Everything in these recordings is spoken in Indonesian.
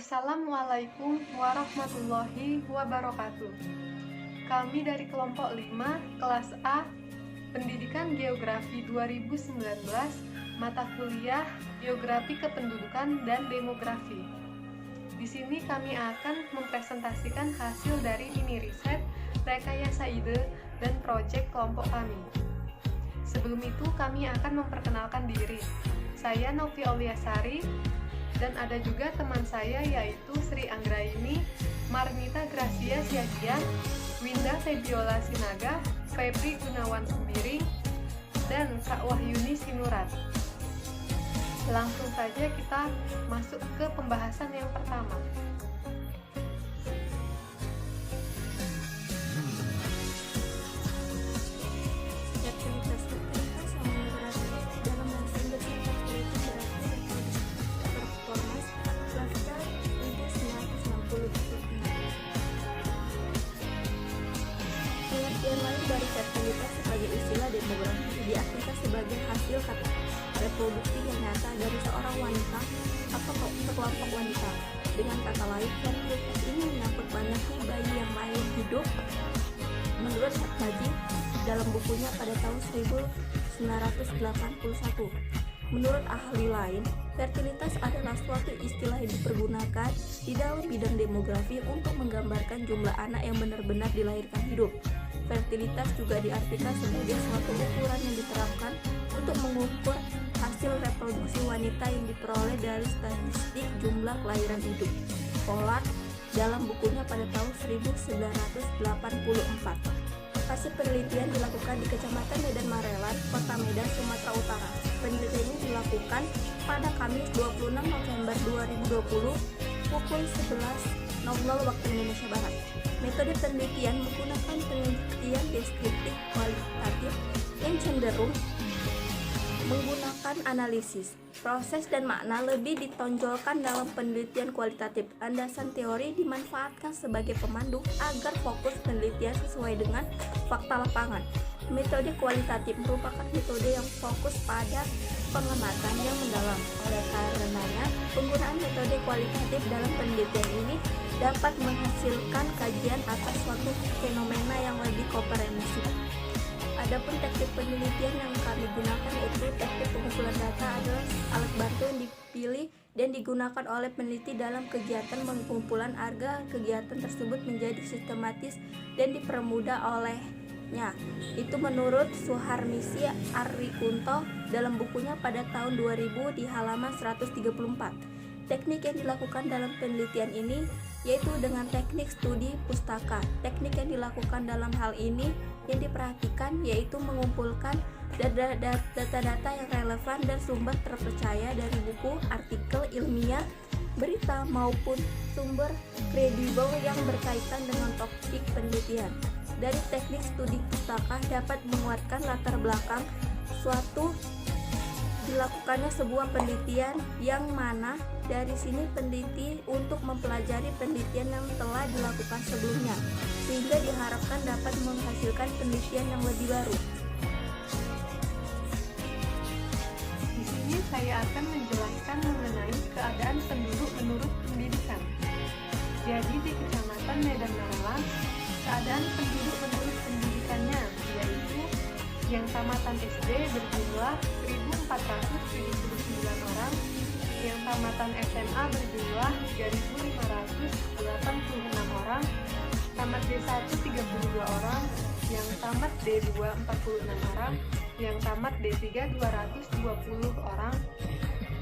Assalamualaikum warahmatullahi wabarakatuh. Kami dari kelompok 5, kelas A, Pendidikan Geografi 2019, mata kuliah Geografi Kependudukan dan Demografi. Di sini kami akan mempresentasikan hasil dari mini riset, rekayasa ide, dan proyek kelompok kami. Sebelum itu kami akan memperkenalkan diri. Saya Novi Auliasari, dan ada juga teman saya yaitu Sri Anggraini, Marnita Gracia Siagian, Winda Febiola Sinaga, Febri Gunawan Sembiring, dan Kak Wahyuni Sinurat. Langsung saja kita masuk ke pembahasan yang pertama. Pengertian lain dari fertilitas sebagai istilah demografi diartikan sebagai hasil kata reproduksi yang nyata dari seorang wanita atau sekelompok wanita. Dengan kata lain, fertilitas ini menyangkut banyaknya bayi yang lahir hidup. Menurut Hatmaji dalam bukunya pada tahun 1981. Menurut ahli lain, fertilitas adalah suatu istilah yang dipergunakan di dalam bidang demografi untuk menggambarkan jumlah anak yang benar-benar dilahirkan hidup. Fertilitas juga diartikan sebagai suatu ukuran yang diterapkan untuk mengukur hasil reproduksi wanita yang diperoleh dari statistik jumlah kelahiran hidup. Pollard dalam bukunya pada tahun 1984. Hasil penelitian dilakukan di Kecamatan Medan Marelan, Kota Medan, Sumatera Utara. Penelitian ini dilakukan pada Kamis 26 November 2020 pukul 11.00 waktu Indonesia Barat. Metode penelitian menggunakan penelitian deskriptif kualitatif yang cenderung menggunakan analisis, proses dan makna lebih ditonjolkan dalam penelitian kualitatif. Landasan teori dimanfaatkan sebagai pemandu agar fokus penelitian sesuai dengan fakta lapangan. Metode kualitatif merupakan metode yang fokus pada pengamatan yang mendalam. Oleh karenanya, penggunaan metode kualitatif dalam penelitian ini dapat menghasilkan kajian atas suatu fenomena yang lebih komprehensif. Adapun teknik penelitian yang kami gunakan yaitu teknik pengumpulan data adalah alat bantu yang dipilih dan digunakan oleh peneliti dalam kegiatan pengumpulan agar kegiatan tersebut menjadi sistematis dan dipermudah olehnya. Itu menurut Suharmisi Arikunto dalam bukunya pada tahun 2000 di halaman 134. Teknik yang dilakukan dalam penelitian ini yaitu dengan teknik studi pustaka. Teknik yang dilakukan dalam hal ini yang diperhatikan yaitu mengumpulkan data-data yang relevan dan sumber terpercaya dari buku, artikel ilmiah, berita maupun sumber kredibel yang berkaitan dengan topik penelitian. Dari teknik studi pustaka dapat menguatkan latar belakang suatu dilakukannya sebuah penelitian yang mana dari sini peneliti untuk mempelajari penelitian yang telah dilakukan sebelumnya sehingga diharapkan dapat menghasilkan penelitian yang lebih baru. Di sini saya akan menjelaskan mengenai keadaan penduduk menurut pendidikan. Jadi di Kecamatan Medan Marelan, keadaan penduduk menurut pendidikannya yaitu yang tamatan SD berjumlah 1.479 orang, yang tamatan SMA berjumlah 3.586 orang, tamat D1 32 orang, yang tamat D2 46 orang, yang tamat D3 220 orang,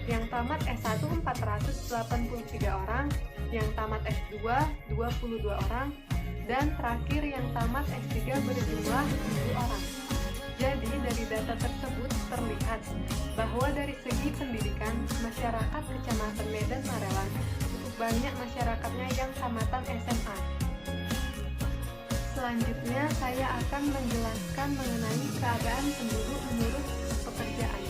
yang tamat S1 483 orang, yang tamat S2 22 orang, dan terakhir yang tamat S3 berjumlah 7 orang. Jadi dari data tersebut terlihat bahwa dari segi pendidikan, masyarakat Kecamatan Medan Marelan cukup banyak masyarakatnya yang tamatan SMA. Selanjutnya saya akan menjelaskan mengenai keadaan penduduk menurut pekerjaan.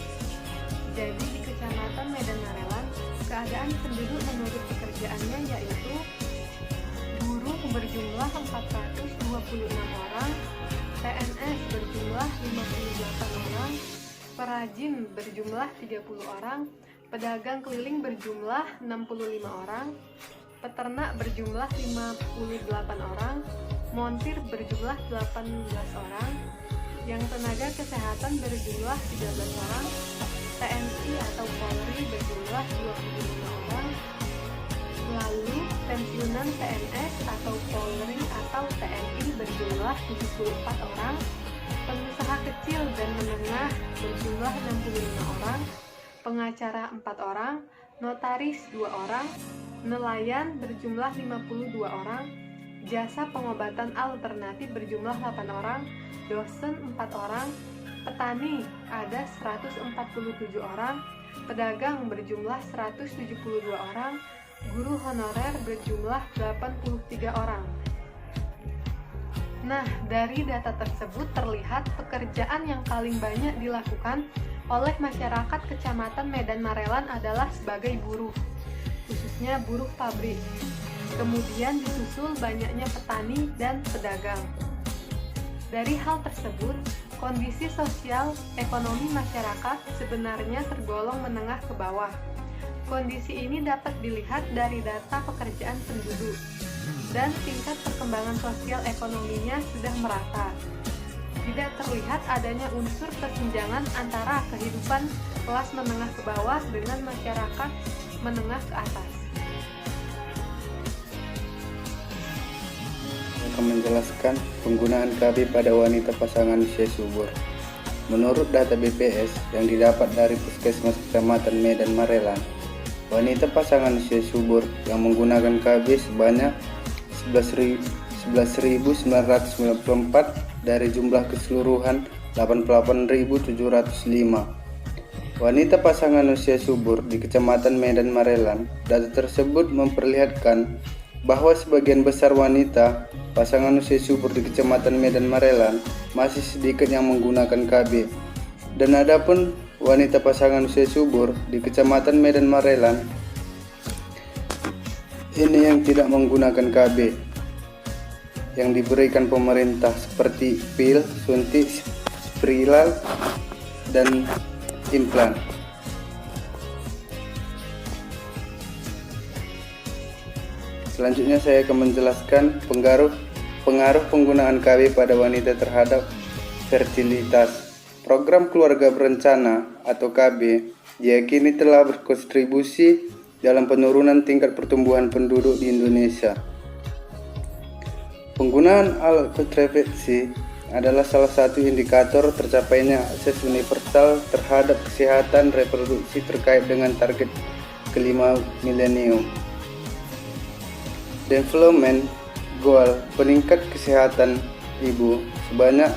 Jadi di Kecamatan Medan Marelan, keadaan penduduk menurut pekerjaannya yaitu buruh berjumlah 426 orang, PNS berjumlah 58 orang, perajin berjumlah 30 orang, pedagang keliling berjumlah 65 orang, peternak berjumlah 58 orang, montir berjumlah 18 orang, yang tenaga kesehatan berjumlah 13 orang, TNI atau Polri berjumlah 25 orang, lalu pensiunan PNS atau Polri atau TNI berjumlah 74 orang, pengusaha kecil dan menengah berjumlah 65 orang, pengacara 4 orang, notaris 2 orang, nelayan berjumlah 52 orang, jasa pengobatan alternatif berjumlah 8 orang, dosen 4 orang, petani ada 147 orang, pedagang berjumlah 172 orang, guru honorer berjumlah 83 orang. Nah, dari data tersebut terlihat pekerjaan yang paling banyak dilakukan oleh masyarakat Kecamatan Medan Marelan adalah sebagai buruh, khususnya buruh pabrik. Kemudian disusul banyaknya petani dan pedagang. Dari hal tersebut, kondisi sosial ekonomi masyarakat sebenarnya tergolong menengah ke bawah. Kondisi ini dapat dilihat dari data pekerjaan penduduk dan tingkat perkembangan sosial ekonominya sudah merata. Tidak terlihat adanya unsur kesenjangan antara kehidupan kelas menengah ke bawah dengan masyarakat menengah ke atas. Akan menjelaskan penggunaan KB pada wanita pasangan usia subur. Menurut data BPS yang didapat dari Puskesmas Kecamatan Medan Marelan, wanita pasangan usia subur yang menggunakan KB sebanyak 11.994 dari jumlah keseluruhan 88.705. Wanita pasangan usia subur di Kecamatan Medan Marelan. Data tersebut memperlihatkan bahwa sebagian besar wanita pasangan usia subur di Kecamatan Medan Marelan masih sedikit yang menggunakan KB. Dan adapun wanita pasangan usia subur di Kecamatan Medan Marelan ini yang tidak menggunakan KB yang diberikan pemerintah seperti pil, suntik, sprilal, dan implan. Selanjutnya saya akan menjelaskan pengaruh penggunaan KB pada wanita terhadap fertilitas. Program Keluarga Berencana atau KB diyakini telah berkontribusi dalam penurunan tingkat pertumbuhan penduduk di Indonesia. Penggunaan alat kontrasepsi adalah salah satu indikator tercapainya akses universal terhadap kesehatan reproduksi terkait dengan target kelima milenium. Development Goal peningkat kesehatan ibu sebanyak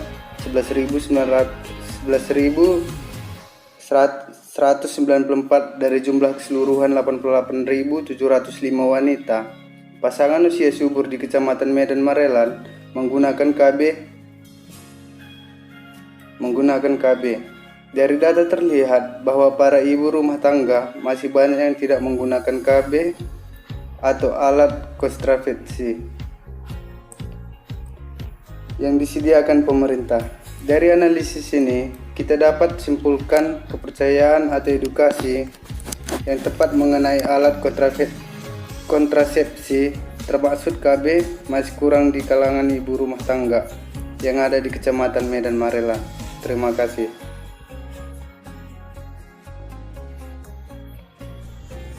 11.194 dari jumlah keseluruhan 88.705 wanita pasangan usia subur di Kecamatan Medan Marelan menggunakan KB. Dari data terlihat bahwa para ibu rumah tangga masih banyak yang tidak menggunakan KB atau alat kontrasepsi yang disediakan pemerintah. Dari analisis ini, kita dapat simpulkan kepercayaan atau edukasi yang tepat mengenai alat kontrasepsi termaksud KB masih kurang di kalangan ibu rumah tangga yang ada di Kecamatan Medan Marelan. Terima kasih.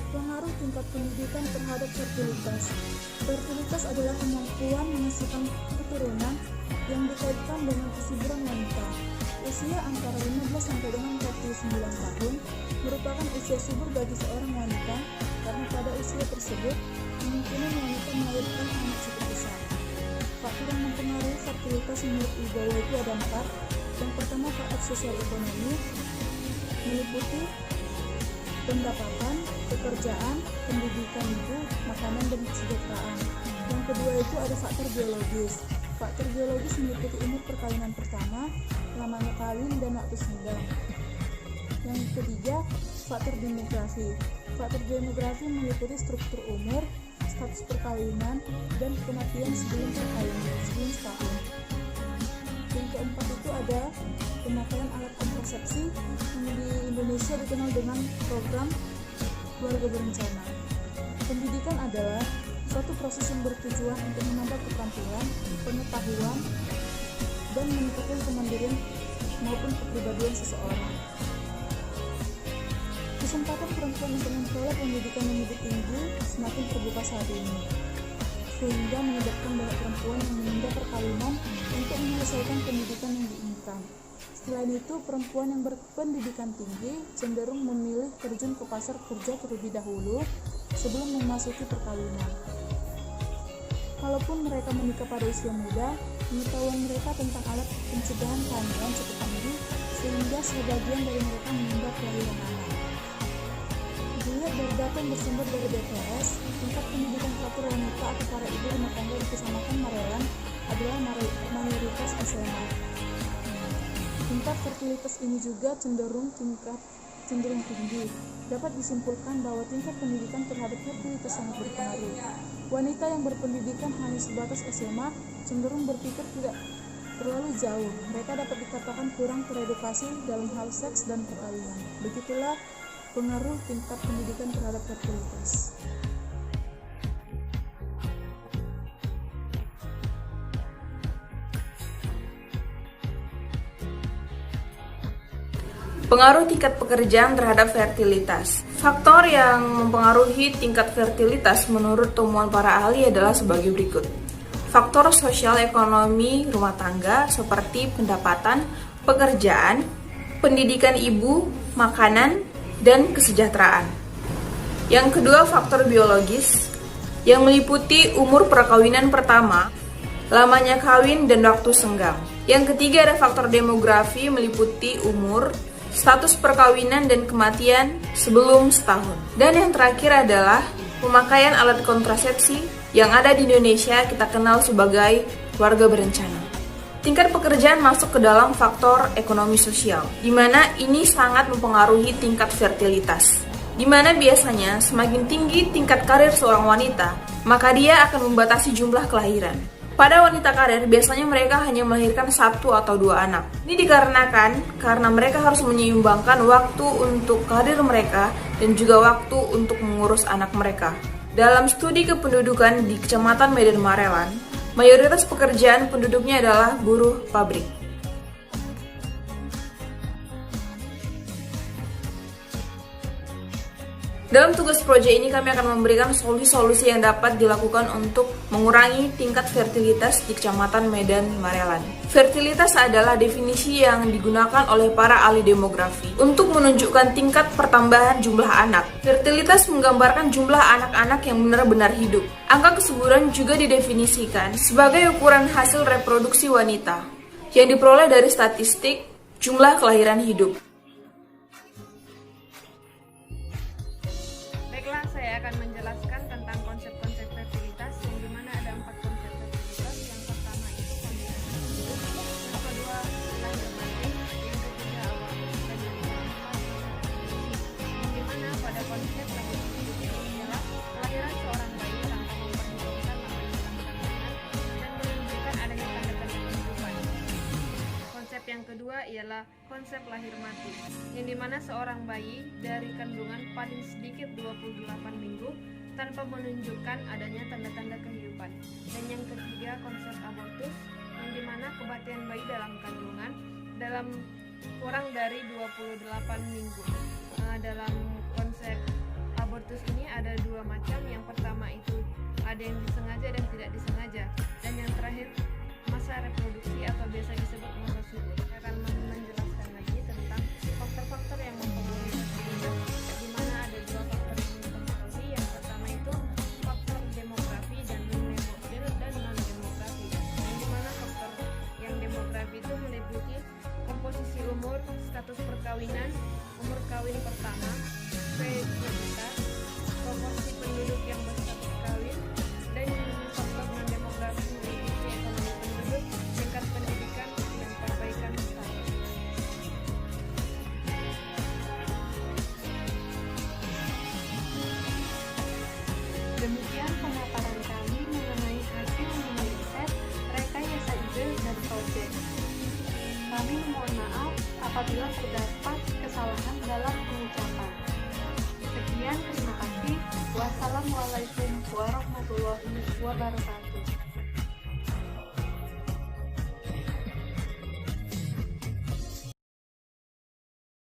Pengaruh tingkat pendidikan terhadap fertilitas. Fertilitas adalah kemampuan menghasilkan keturunan yang dikaitkan dengan kesuburan wanita. Usia antara 15 sampai dengan 49 tahun merupakan usia subur bagi seorang wanita karena pada usia tersebut kemungkinan wanita melahirkan anak cukup besar. Faktor yang mempengaruhi fertilitas menurut Wibowo itu ada 4. Yang pertama, faktor sosial ekonomi meliputi pendapatan, pekerjaan, pendidikan ibu, makanan, dan kesejahteraan. Yang kedua itu ada faktor biologis. Faktor biologis meliputi umur perkawinan pertama, lamanya kawin, dan waktu senggang. Yang ketiga, faktor demografi. Faktor demografi meliputi struktur umur, status perkawinan, dan kematian sebelum perkawinan, sebelum setahun. Yang keempat itu ada pemakaian alat kontrasepsi yang di Indonesia dikenal dengan program Keluarga Berencana. Pendidikan adalah suatu proses yang bertujuan untuk menambah keterampilan, pengetahuan, dan meningkatkan kemandirian maupun kepribadian seseorang. Kesempatan perempuan untuk memperoleh pendidikan yang lebih tinggi semakin terbuka saat ini, sehingga menyebabkan banyak perempuan yang menunda perkawinan untuk menyelesaikan pendidikan yang diinginkan. Selain itu, perempuan yang berpendidikan tinggi cenderung memilih terjun ke pasar kerja terlebih dahulu sebelum memasuki perkawinan. Kalaupun mereka menikah pada usia muda, pengetahuan mereka tentang alat pencegahan kehamilan cukup tinggi sehingga sebagian dari mereka menunda kelahiran anak. Dilihat dari data yang bersumber dari BPS, tingkat pendidikan teratur wanita atau para ibu rumah tangga di Kecamatan Marelan adalah mayoritas SMA. Tingkat fertilitas ini juga cenderung tinggi. Dapat disimpulkan bahwa tingkat pendidikan terhadap fertilitas sangat berpengaruh. Wanita yang berpendidikan hanya sebatas SMA cenderung berpikir tidak terlalu jauh. Mereka dapat dikatakan kurang teredukasi dalam hal seks dan perkawinan. Begitulah pengaruh tingkat pendidikan terhadap fertilitas. Pengaruh tingkat pekerjaan terhadap fertilitas. Faktor yang mempengaruhi tingkat fertilitas menurut temuan para ahli adalah sebagai berikut. Faktor sosial ekonomi rumah tangga seperti pendapatan, pekerjaan, pendidikan ibu, makanan, dan kesejahteraan. Yang kedua, faktor biologis yang meliputi umur perkawinan pertama, lamanya kawin, dan waktu senggang. Yang ketiga ada faktor demografi meliputi umur, status perkawinan, dan kematian sebelum setahun. Dan yang terakhir adalah pemakaian alat kontrasepsi yang ada di Indonesia kita kenal sebagai keluarga berencana. Tingkat pekerjaan masuk ke dalam faktor ekonomi sosial, di mana ini sangat mempengaruhi tingkat fertilitas. Di mana biasanya semakin tinggi tingkat karir seorang wanita, maka dia akan membatasi jumlah kelahiran. Pada wanita karir, biasanya mereka hanya melahirkan 1 atau 2 anak. Ini dikarenakan karena mereka harus menyeimbangkan waktu untuk karir mereka dan juga waktu untuk mengurus anak mereka. Dalam studi kependudukan di Kecamatan Medan Marelan, mayoritas pekerjaan penduduknya adalah buruh pabrik. Dalam tugas proyek ini kami akan memberikan solusi-solusi yang dapat dilakukan untuk mengurangi tingkat fertilitas di Kecamatan Medan Marelan. Fertilitas adalah definisi yang digunakan oleh para ahli demografi untuk menunjukkan tingkat pertambahan jumlah anak. Fertilitas menggambarkan jumlah anak-anak yang benar-benar hidup. Angka kesuburan juga didefinisikan sebagai ukuran hasil reproduksi wanita yang diperoleh dari statistik jumlah kelahiran hidup. Baiklah, saya akan menjelaskan tentang konsep-konsep fertilitas, yang dimana ada 4 konsep fertilitas. Yang pertama itu kombinasi hidup, yang kedua lahir batin, yang ketiga awal dan yang keempat yang dimana pada konsep lahir hidup itu adalah kelahiran seorang bayi tanpa memperhitungkan lama kandungan dan menunjukkan adanya tanda-tanda kehidupan. Konsep yang kedua ialah konsep lahir mati, yang dimana seorang bayi dari kandungan paling sedikit 28 minggu tanpa menunjukkan adanya tanda-tanda kehidupan. Dan yang ketiga konsep abortus, yang dimana kematian bayi dalam kandungan dalam kurang dari 28 minggu. Dalam konsep abortus ini ada 2 macam. Yang pertama itu ada yang disengaja dan tidak disengaja, dan yang terakhir masa reproduksi atau biasa disebut masa subur. Saya akan menjelaskan lagi tentang faktor-faktor yang mempengaruhi fertilitas, di mana ada 2 faktor yang mempengaruhi. Yang pertama itu faktor demografi dan non demografi, yang dimana faktor yang demografi itu meliputi komposisi umur, status perkawinan, umur kawin pertama, fertilitas, proporsi penduduk yang berstatus kawin, dan faktor non demografi meliputi ekonomi penduduk, tingkat pendidikan, dan perbaikan status. Demikian pemaparan kami mengenai hasil mini riset, rekayasa ide, dan proyek. Kami mohon maaf apabila terdapat kesalahan dalam pengucapan. Sekian, terima kasih. Wassalamualaikum Wassalamualaikum warahmatullahi wabarakatuh.